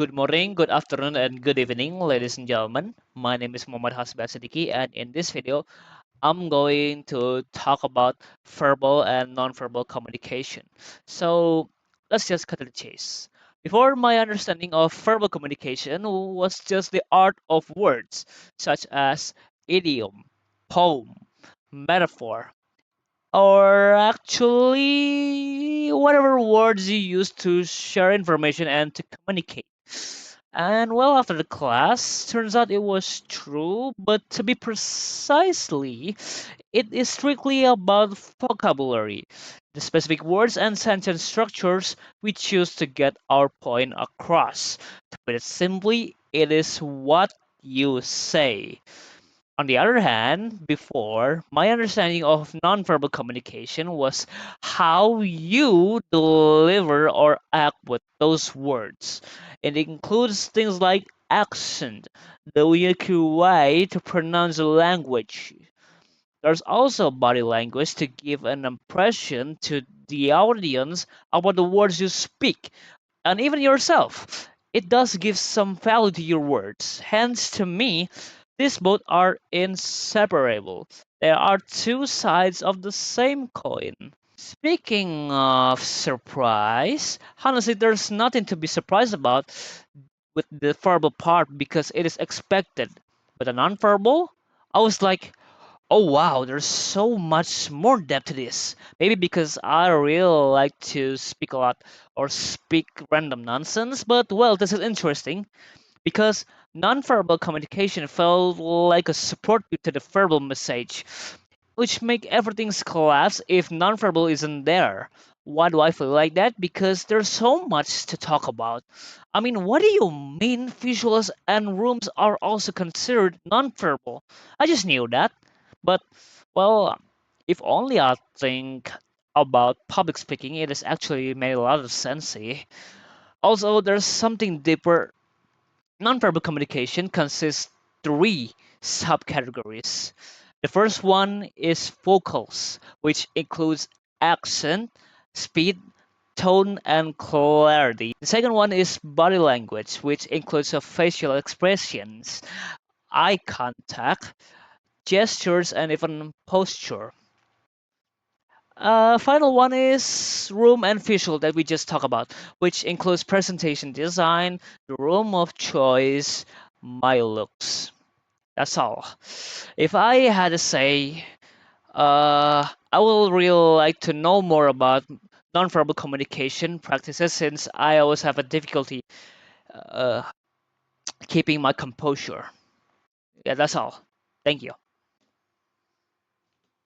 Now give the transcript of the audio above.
Good morning, good afternoon, and good evening, ladies and gentlemen. My name is Muhammad Hasby As-shiddiqy, and in this video, I'm going to talk about verbal and nonverbal communication. So let's just cut to the chase. Before, my understanding of verbal communication was just the art of words, such as idiom, poem, metaphor, or actually whatever words you use to share information and to communicate. And well, after the class, turns out it was true, but to be precisely, it is strictly about vocabulary, the specific words and sentence structures we choose to get our point across. To put it simply, it is what you say. On the other hand, before, my understanding of nonverbal communication was how you deliver or act with those words. It includes things like accent, the unique way to pronounce the language. There's also body language to give an impression to the audience about the words you speak and even yourself. It does give some value to your words. Hence, to me, these both are inseparable. There are two sides of the same coin. Speaking of surprise, honestly, there's nothing to be surprised about with the verbal part because it is expected. But the non-verbal, I was like, oh wow, there's so much more depth to this. Maybe because I really like to speak a lot or speak random nonsense, but well, this is interesting because nonverbal communication felt like a support to the verbal message, which make everything collapse if nonverbal isn't there. Why do I feel like that? Because there's so much to talk about. I mean, what do you mean visuals and rooms are also considered nonverbal? I just knew that. But, well, if only I think about public speaking, it has actually made a lot of sense. Eh? Also, there's something deeper. Nonverbal communication consists three subcategories. The first one is vocals, which includes accent, speed, tone, and clarity. The second one is body language, which includes facial expressions, eye contact, gestures, and even posture. Final one is room and visual that we just talked about, which includes presentation design, the room of choice, my looks. That's all. If I had to say, I will really like to know more about nonverbal communication practices since I always have a difficulty uh, keeping my composure. Yeah, that's all. Thank you.